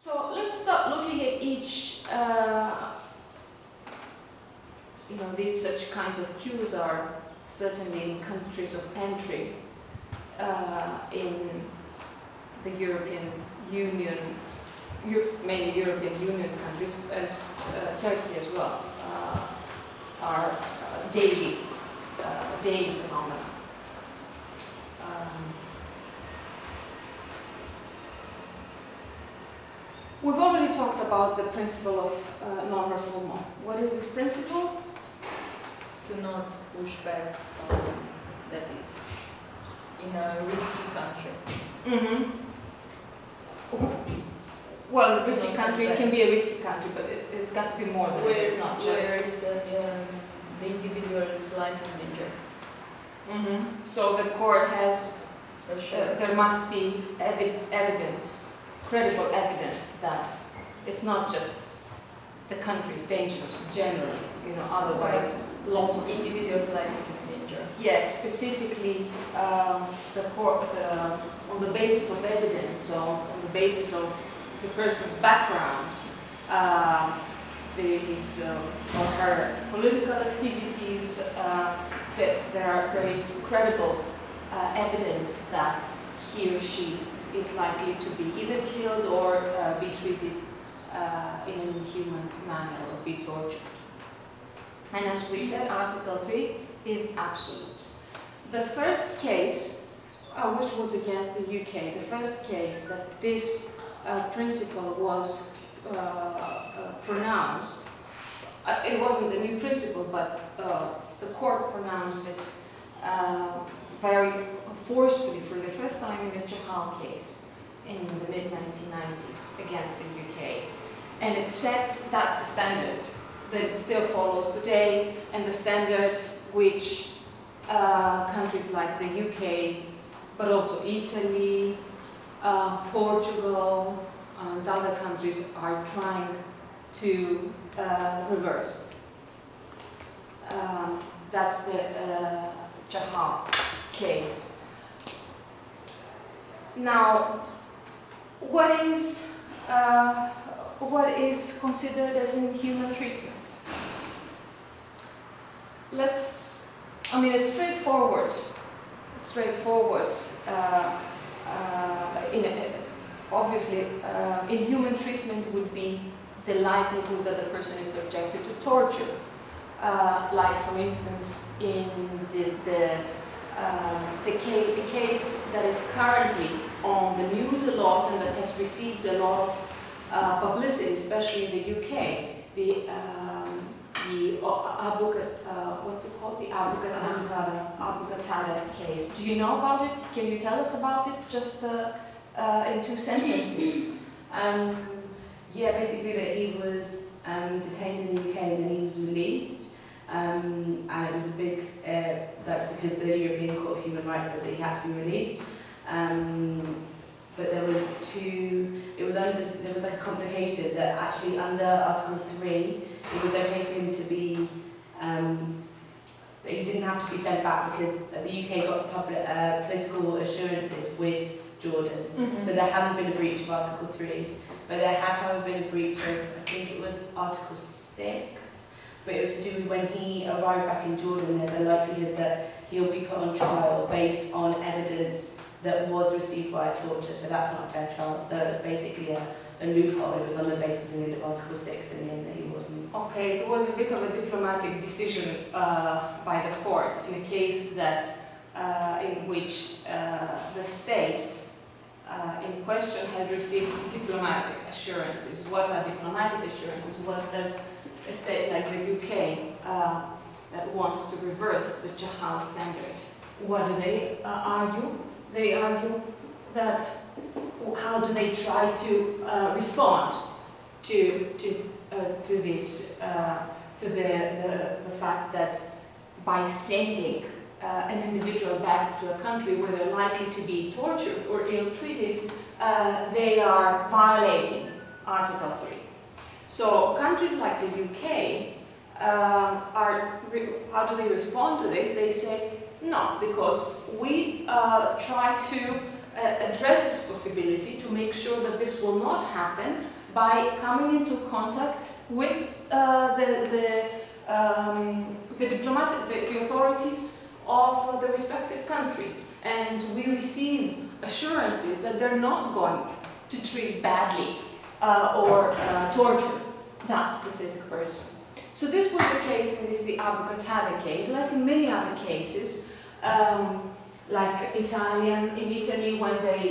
So let's start looking at each, these such kinds of cues are certainly in countries of entry in the European Union, mainly European Union countries, and Turkey as well, are daily phenomena. We've already talked about the principle of non-refoulement. What is this principle? To not push back someone that is in a risky country. Mm-hmm. Well, a risky country can be a risky country, but it's got to be more than where it's not just. Where is the individual's life in danger. Mm-hmm. So the court has, there must be evidence, credible evidence that it's not just the country's dangerous generally, otherwise lots of individuals' life is in danger. Yes, specifically the court, on the basis of evidence, so on the basis of the person's background, his or her political activities, that there is credible evidence that he or she is likely to be either killed or be treated in an inhuman manner or be tortured. And as we said, Article 3 is absolute. The first case, which was against the UK, the first case that this principle was pronounced, it wasn't a new principle, but the court pronounced it very forcefully for the first time in the Chahal case in the mid-1990s against the UK. And it set, that's the standard that it still follows today, and the standard which countries like the UK, but also Italy, Portugal, and other countries are trying to reverse. That's the Chahal case. Now, what is considered as inhuman treatment? It's straightforward. Obviously, inhuman treatment would be the likelihood that the person is subjected to torture. Like, for instance, in the case that is currently on the news a lot and that has received a lot of publicity, especially in the UK, the Abu Qatada case. Do you know about it? Can you tell us about it just in 2 sentences? Basically that he was detained in the UK and then he was released. And it was a big, because the European Court of Human Rights said that he had to be released. But there was like a complication that actually under Article 3, it was okay for him to be, that he didn't have to be sent back because the UK got political assurances with Jordan. Mm-hmm. So there hadn't been a breach of Article 3, but there has, however, been a breach of, I think it was Article 6, but it was to do with when he arrived back in Jordan, there's a likelihood that he'll be put on trial based on evidence that was received by torture, so that's not a fair trial. So it's basically a loophole. It was on the basis of Article 6 in the end that he wasn't. Okay, it was a bit of a diplomatic decision by the court in a case that in which the state in question had received diplomatic assurances. What are diplomatic assurances? What does a state like the UK that wants to reverse the Chahal standard? What do they argue? They argue that how do they try to respond to this to the fact that by sending an individual back to a country where they're likely to be tortured or ill-treated, they are violating Article 3. So countries like the UK how do they respond to this? They say, no, because we try to address this possibility to make sure that this will not happen. by coming into contact with the authorities of the respective country, and we receive assurances that they're not going to treat badly or torture that specific person. So this was the case, and this is the Abu Qatada case, like in many other cases, like in Italy when they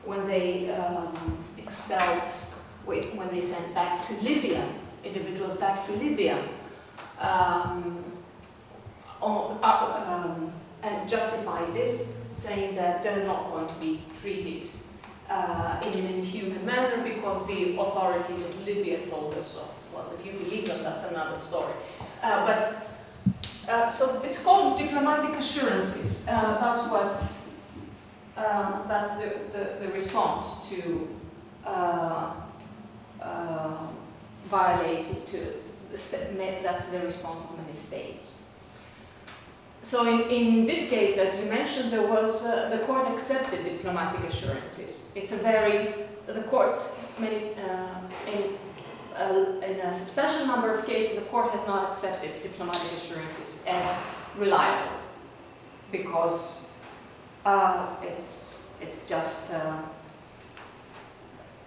when they sent back to Libya, individuals back to Libya, and justify this, saying that they're not going to be treated in an inhuman manner because the authorities of Libya told us so. Well, if you believe them, that's another story. So it's called diplomatic assurances. That's the response to that's the response of many states. So in this case that you mentioned, there was the court accepted diplomatic assurances. The court in a substantial number of cases, the court has not accepted diplomatic assurances as reliable because it's just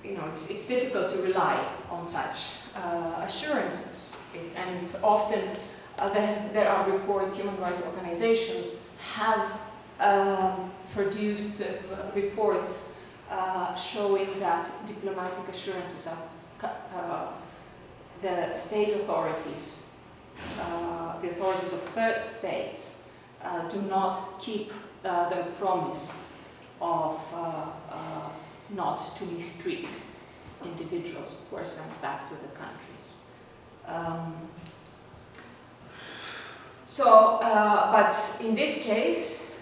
it's difficult to rely on such assurances, and often there are reports. Human rights organizations have produced reports showing that diplomatic assurances are the state authorities, the authorities of third states, do not keep their promise of not to mistreat individuals who are sent back to the countries. But in this case,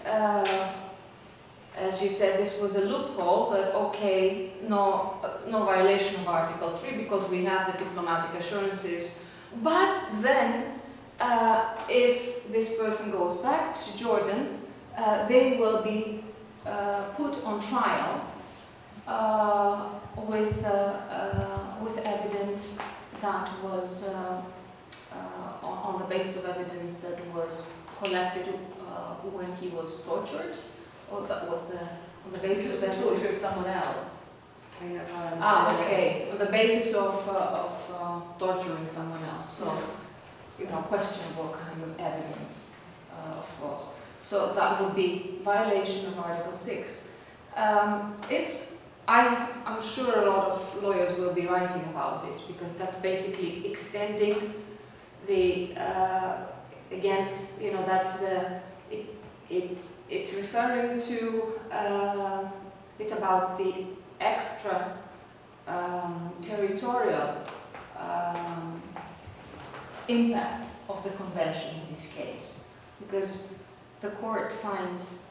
as you said, this was a loophole that, okay, no violation of Article 3 because we have the diplomatic assurances, but then if this person goes back to Jordan, they will be put on trial with evidence that was on the basis of evidence that was collected when he was tortured, or that was on the basis of that torture of someone else. I mean, that's how I understand it. Okay, on the basis of torturing someone else. So, questionable kind of evidence, of course. So that would be violation of Article 6. I'm sure a lot of lawyers will be writing about this because that's basically extending the again, that's it's referring to it's about the extra territorial impact of the convention in this case, because the court finds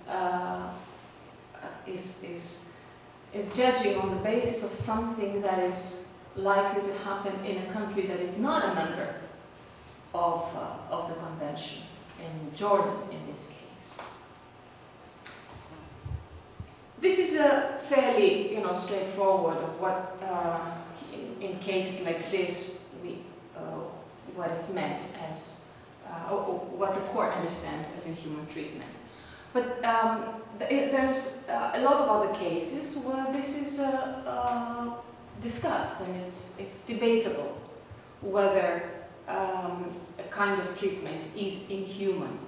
is judging on the basis of something that is likely to happen in a country that is not a member of the convention, in Jordan in this case. This is a fairly straightforward of what in cases like this what is meant as what the court understands as inhuman treatment. But there's a lot of other cases where this is discussed, and it's debatable whether a kind of treatment is inhuman.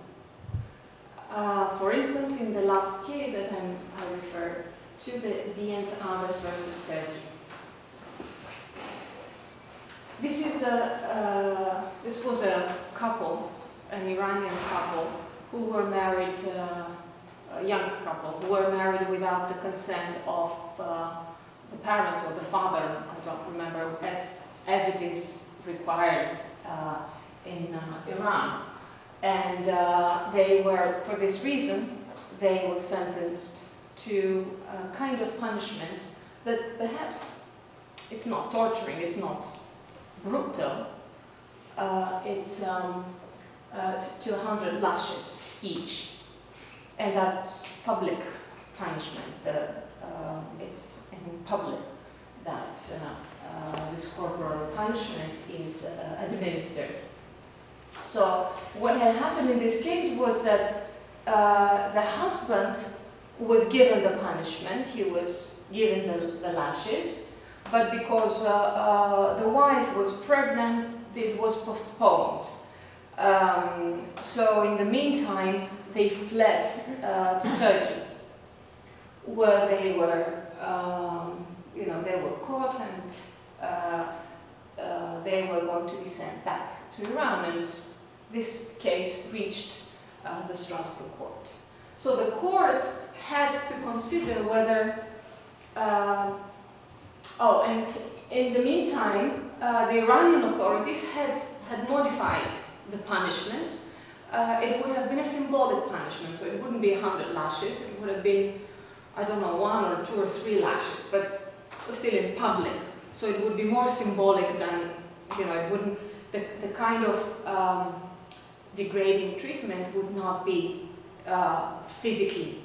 For instance, in the last case that I referred to, the Dient Abbas versus Turkey. This was a couple, an Iranian couple, who were married, a young couple, who were married without the consent of the parents or the father, I don't remember, as it is required in Iran. And they were, for this reason, they were sentenced to a kind of punishment that perhaps it's not torturing, it's not brutal, it's to 100 lashes each. And that's public punishment. it's in public that this corporal punishment is administered. So what had happened in this case was that the husband was given the punishment, he was given the lashes, but because the wife was pregnant, it was postponed. So in the meantime, they fled to Turkey, where they were, they were caught and they were going to be sent back to Iran. And this case reached the Strasbourg court. So the court had to consider whether. And in the meantime, the Iranian authorities had modified the punishment. It would have been a symbolic punishment, so it wouldn't be 100 lashes. It would have been, I don't know, 1 or 2 or 3 lashes, but still in public. So it would be more symbolic than, it wouldn't, the kind of degrading treatment would not be physically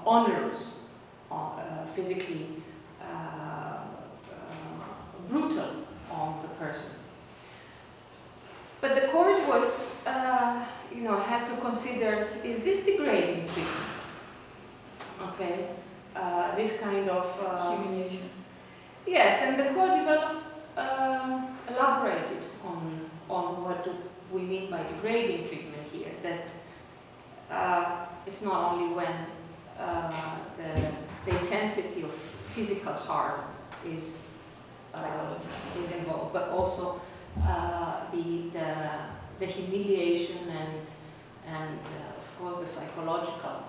onerous, physically brutal on the person. But the court was, had to consider, is this degrading treatment? Okay, this kind of humiliation. Yes, and the court elaborated on what do we mean by degrading treatment here. That it's not only when the intensity of physical harm is involved, but also the humiliation and of course the psychological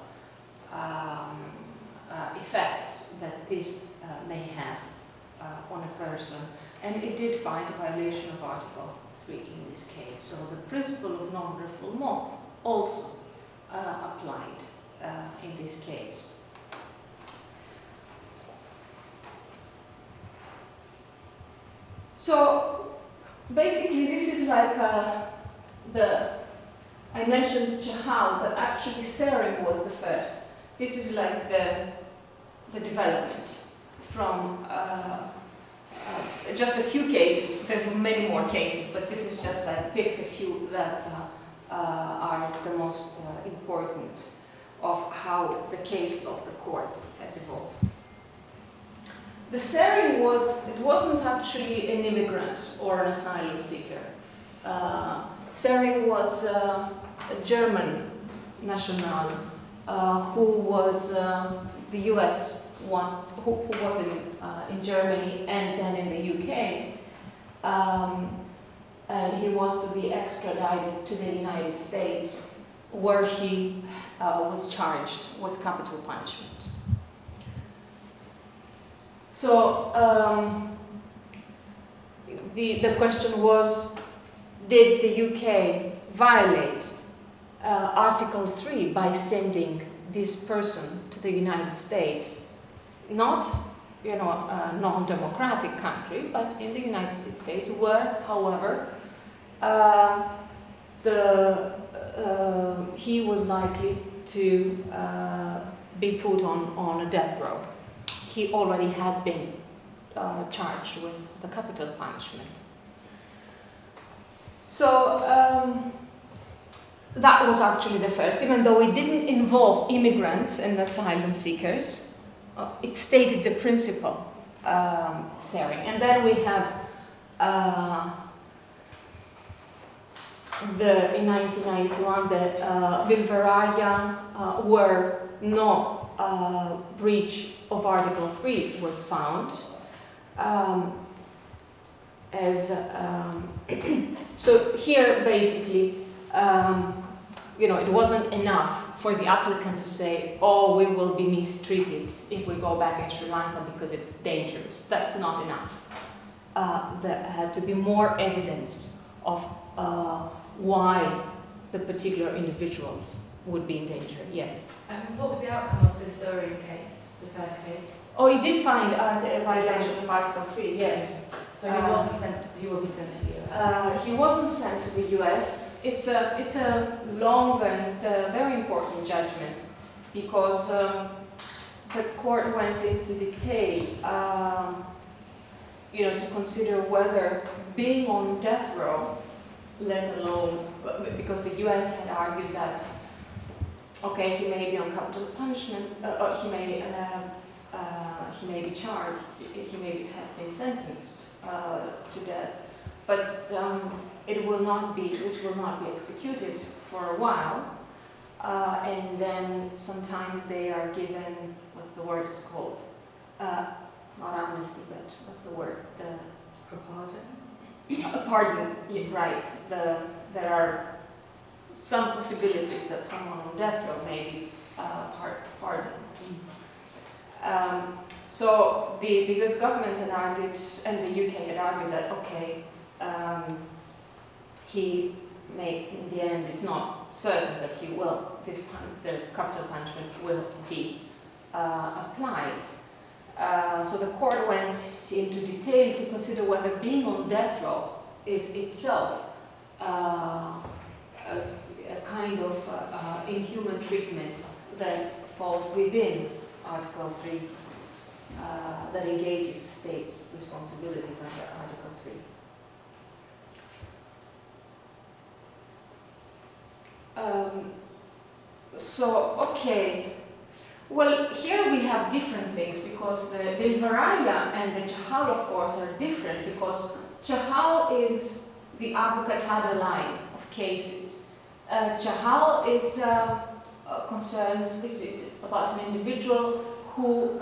effects that this may have on a person. And it did find a violation of Article 3 in this case. So the principle of non-refoulement also applied in this case. So basically this is like I mentioned Chahal, but actually Sering was the first. This is like the development from just a few cases. There's many more cases, but this is just, I picked a few that are the most important of how the case of the court has evolved. The Sering wasn't actually an immigrant or an asylum seeker. Sering was a German national who was the US one, who was in Germany and then in the UK. And he was to be extradited to the United States, where he was charged with capital punishment. So the question was, did the UK violate Article 3 by sending this person to the United States? Not, a non-democratic country, but in the United States, where, however, he was likely to be put on a death row. He already had been charged with the capital punishment. So that was actually the first, even though it didn't involve immigrants and asylum seekers. It stated the principle, Sering. And then we have in 1991, that Vilvaraya, where no breach of Article 3 was found. So here, basically, it wasn't enough for the applicant to say, oh, we will be mistreated if we go back in Sri Lanka because it's dangerous. That's not enough. There had to be more evidence of why the particular individuals would be in danger. Yes? What was the outcome of the Sering case, the first case? Oh, he did find a violation of Article 3, yes. So he wasn't sent to the US? He wasn't sent to the US. It's a long and very important judgment. because the court went into detail, to consider whether being on death row, let alone, because the US had argued that, okay, he may be on capital punishment, or he may be charged, he may have been sentenced to death, but this will not be executed for a while, and then sometimes they are given, what's the word it's called? Not amnesty, but what's the word? A pardon? A pardon, yeah, right. There are some possibilities that someone on death row may be pardoned. So the US government had argued, and the UK had argued that, okay, he may, in the end, it's not certain that he will, the capital punishment will be applied. So the court went into detail to consider whether being on death row is itself a kind of inhuman treatment that falls within Article 3, that engages the state's responsibilities under Article 3. Okay. Well, here we have different things, because the Varaya and the Chahal, of course, are different, because Chahal is the Abu Qatada line of cases. Chahal is it's about an individual who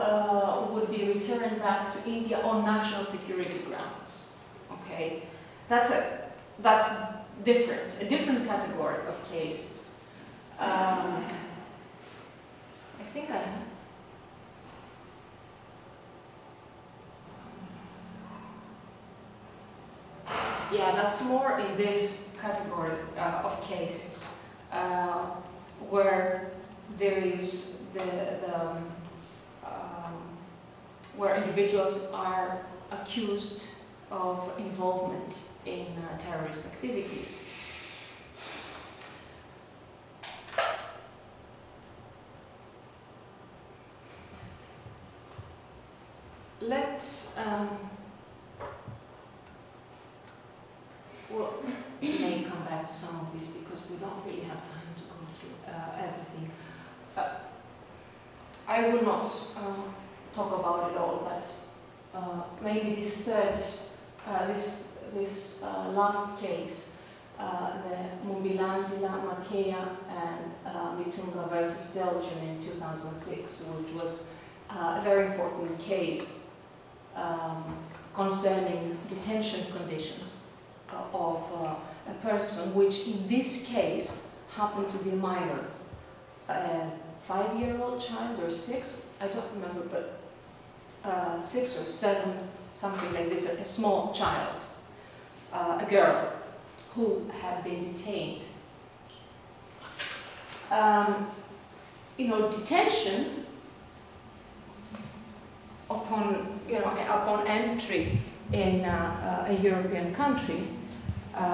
would be returned back to India on national security grounds. Okay, that's different, a different category of cases. I think I have. Yeah, that's more in this category of cases where there is where individuals are accused of involvement in terrorist activities. Let's well, we may come back to some of these because we don't really have time to go through everything. I will not talk about it all, but maybe this third, this last case, the Mumbilanzila, Makea, and Mitunga versus Belgium in 2006, which was a very important case concerning detention conditions of a person, which in this case happened to be a minor, a 5-year-old child or 6, I don't remember, but 6 or 7, something like this, a small child, a girl who had been detained. Detention upon entry in a European country,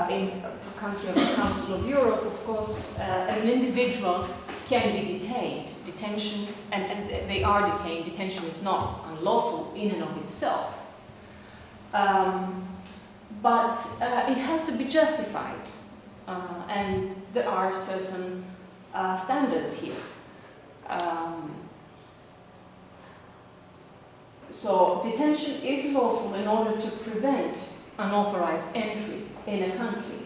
in a country of the Council of Europe, of course, an individual can be detained. Detention, and they are detained. Detention is not unlawful in and of itself. But it has to be justified, and there are certain standards here. So detention is lawful in order to prevent unauthorized entry in a country.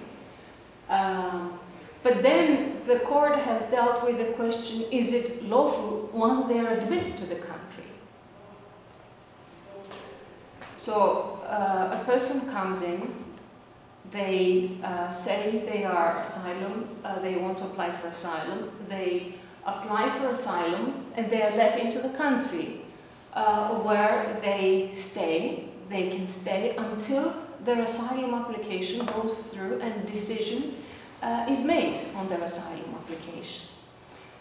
But then the court has dealt with the question, is it lawful once they are admitted to the country? So a person comes in, they say they are asylum, they want to apply for asylum, they apply for asylum and they are let into the country where they stay. They can stay until their asylum application goes through and decision is made on their asylum application.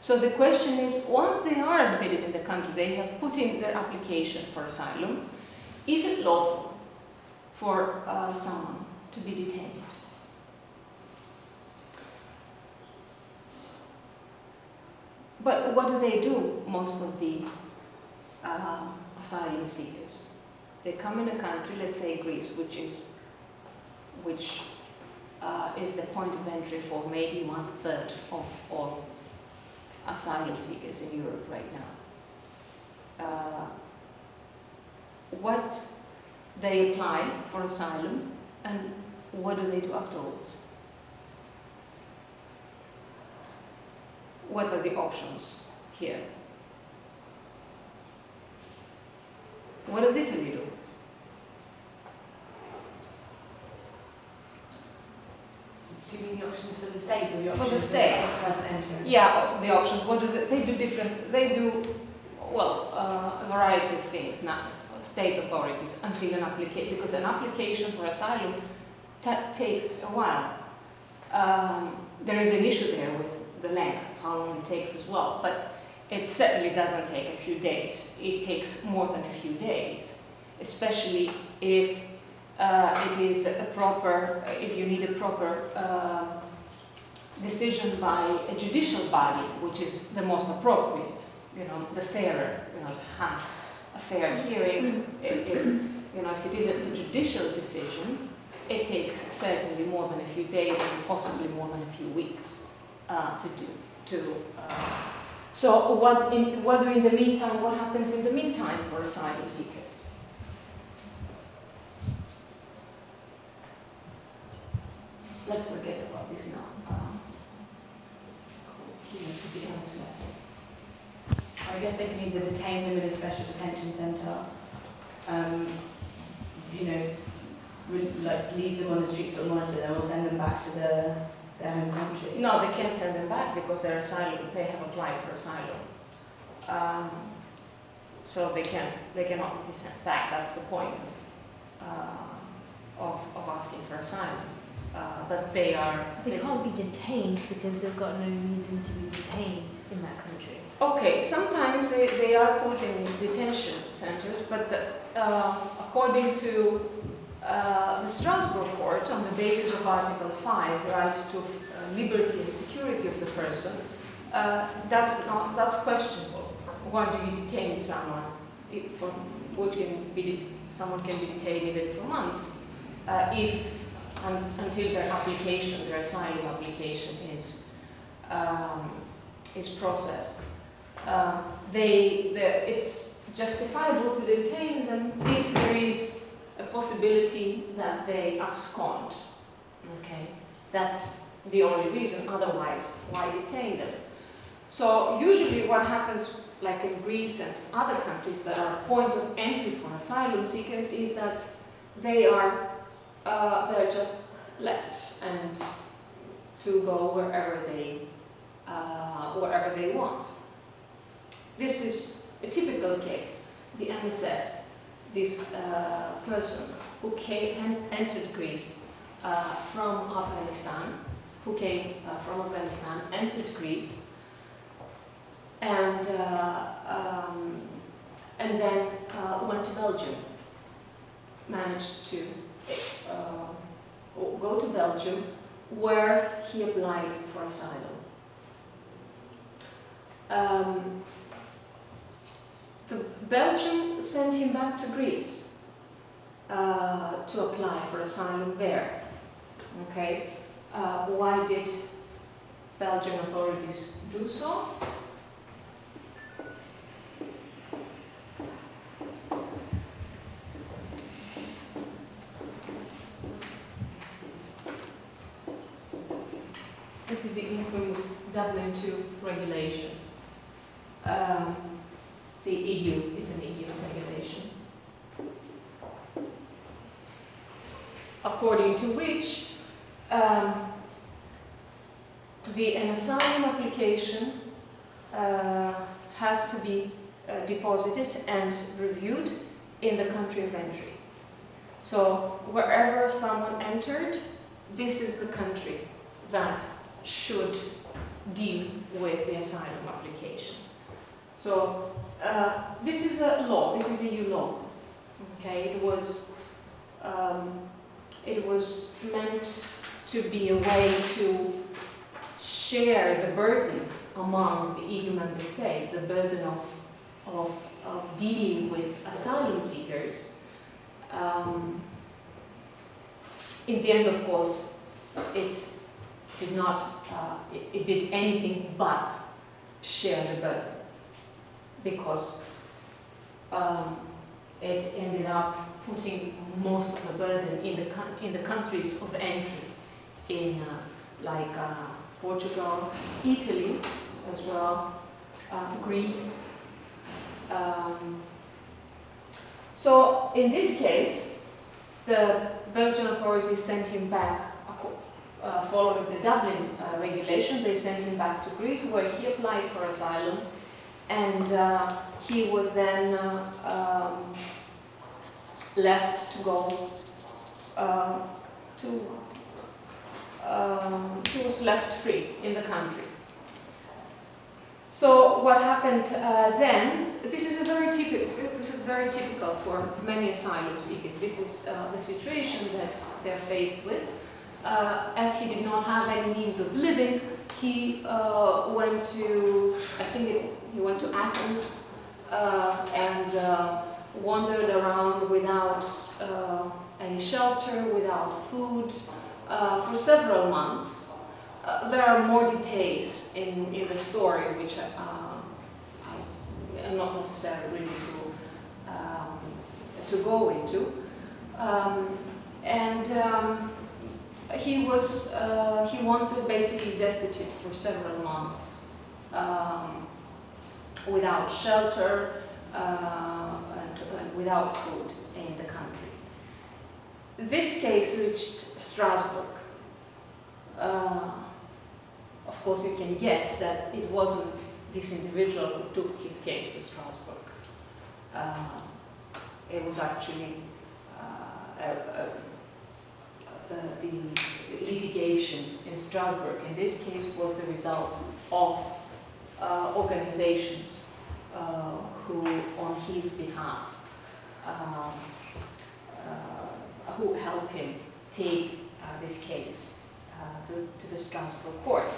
So the question is, once they are admitted in the country, they have put in their application for asylum, is it lawful for someone to be detained? But what do they do, most of the asylum seekers? They come in a country, let's say Greece, which is the point of entry for maybe 1/3 of all asylum seekers in Europe right now. They apply for asylum, and what do they do afterwards? What are the options here? What does Italy do? Do you mean the options for the state or the For options the state. for the person entering? Yeah, the options. What do they do? Different. They do a variety of things. Now, state authorities until an application, because an application for asylum takes a while. There is an issue there with the length, how long it takes as well, but it certainly doesn't take a few days. It takes more than a few days, especially if it is a proper, if you need a proper decision by a judicial body, which is the most appropriate, the fairer, to have a fair hearing. If it is a judicial decision, it takes certainly more than a few days and possibly more than a few weeks to do. So what in the meantime? What happens in the meantime for asylum seekers? Let's forget about this now. Here to the MSS. I guess they can either detain them in a special detention centre, leave them on the streets for monitoring, or send them back to their home country. No, they can't send them back because they're asylum. They have applied for asylum, so they cannot be sent back. That's the point of asking for asylum. But they can't be detained because they've got no reason to be detained in that country. Okay, sometimes they are put in detention centers, but according to the Strasbourg court, on the basis of Article 5, the right to liberty and security of the person, that's questionable. Why do you detain someone? Someone can be detained even for months until their asylum application is processed. It's justifiable to detain them if there is a possibility that they abscond. Okay, that's the only reason. Otherwise, why detain them? So usually, what happens, like in Greece and other countries that are points of entry for asylum seekers, is that they're just left and to go wherever they want. This is a typical case. The MSS, this person who entered Greece from Afghanistan, entered Greece, and then went to Belgium, managed to go to Belgium, where he applied for asylum. Belgium sent him back to Greece to apply for asylum there. Okay, why did Belgian authorities do so? This is the infamous Dublin II regulation. The EU, it's an EU regulation, according to which an asylum application has to be deposited and reviewed in the country of entry. So wherever someone entered, this is the country that should deal with the asylum application. So this is a law. This is EU law. Okay, it was meant to be a way to share the burden among the EU member states, the burden of dealing with asylum seekers. In the end, of course, it did not, it did anything but share the burden, because it ended up putting most of the burden in the countries of entry, in like Portugal, Italy as well, Greece. So in this case, the Belgian authorities sent him back, following the Dublin regulation. They sent him back to Greece, where he applied for asylum, and he was then left to go he was left free in the country. So what happened then? This is very typical for many asylum seekers. This is the situation that they're faced with. As he did not have any means of living, he went to, he went to Athens and wandered around without any shelter, without food, for several months. There are more details in the story, which I am not necessarily ready to go into. He wanted basically destitute for several months, without shelter and without food in the country. This case reached Strasbourg. Of course, you can guess that it wasn't this individual who took his case to Strasbourg. It was actually the litigation in Strasbourg in this case was the result of organizations who, on his behalf, who helped him take this case to the Strasbourg court.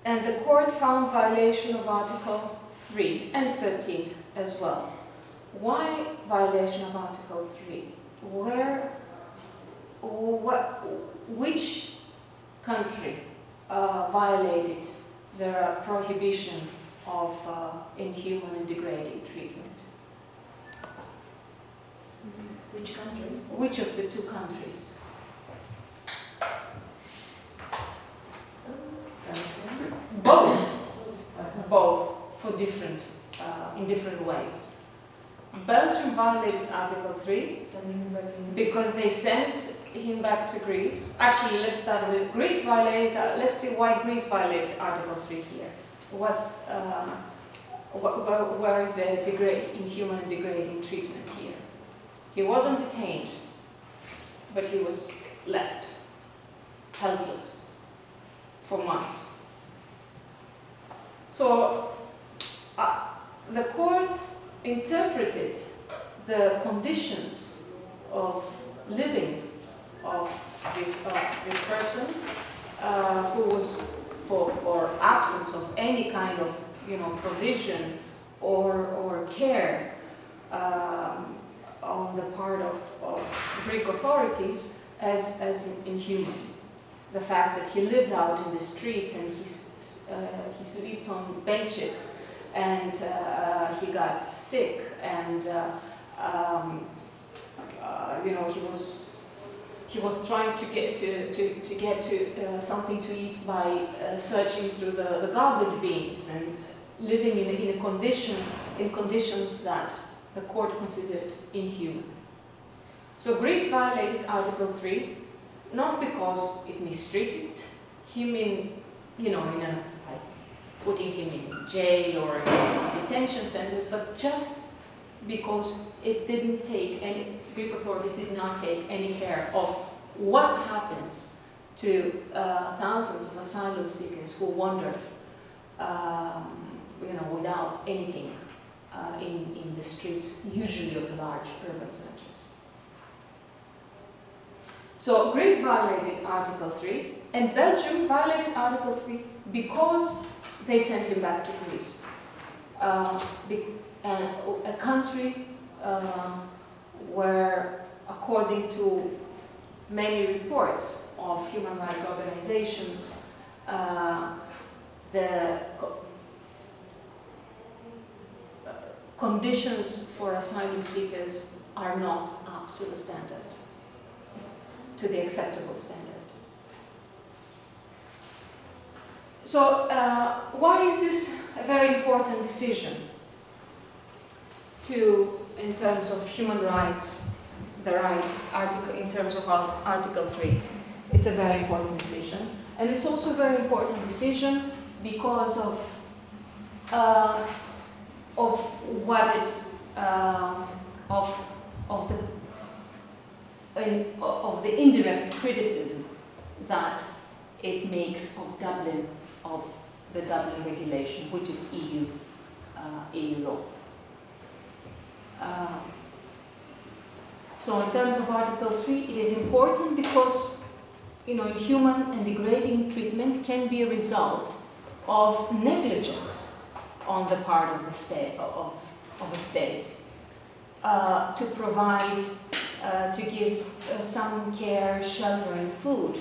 And the court found violation of Article 3 and 13 as well. Why violation of Article 3? Which country violated their prohibition of inhuman and degrading treatment? Which country? Which of the two countries? Both for different, in different ways. Belgium violated Article 3 because they sent him back to Greece. Actually, let's start with Greece violated. Let's see why Greece violated Article 3 here. Where is the inhuman and degrading treatment here? He wasn't detained, but he was left helpless for months. So the court interpreted the conditions of living of this person, who was for absence of any kind of provision or care on the part of Greek authorities as inhuman. The fact that he lived out in the streets and he slept on benches, and he got sick, and he was trying to get to something to eat by searching through the garbage bins and living in conditions that the court considered inhuman. So Greece violated Article 3, not because it mistreated him like putting him in jail or in detention centers, but just because it didn't take any, Greek authorities did not take any care of what happens to thousands of asylum seekers who wander, without anything in the streets, usually of the large urban centers. So Greece violated Article 3, and Belgium violated Article 3 because they sent him back to Greece. And a country where, according to many reports of human rights organizations, the conditions for asylum seekers are not up to the standard, to the acceptable standard. So why is this a very important decision in terms of human rights, the right article, in terms of Article 3? It's a very important decision. And it's also a very important decision because of what it of the indirect criticism that it makes of Dublin, of the Dublin regulation, which is EU law. So in terms of Article 3, it is important because, inhuman and degrading treatment can be a result of negligence on the part of the state, of a state, to provide, to give some care, shelter, and food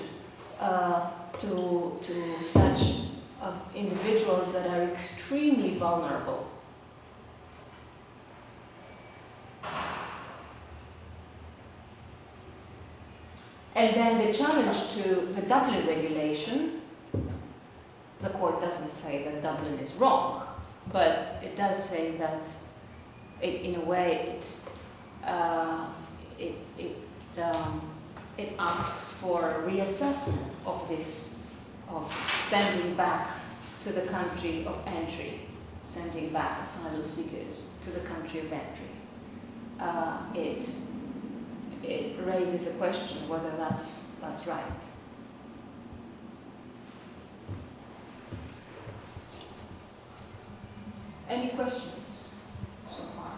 to such individuals that are extremely vulnerable. And then the challenge to the Dublin regulation, the court doesn't say that Dublin is wrong, but it does say that in a way it asks for a reassessment of this, of sending back to the country of entry, sending back asylum seekers to the country of entry. It raises a question whether that's right. Any questions so far?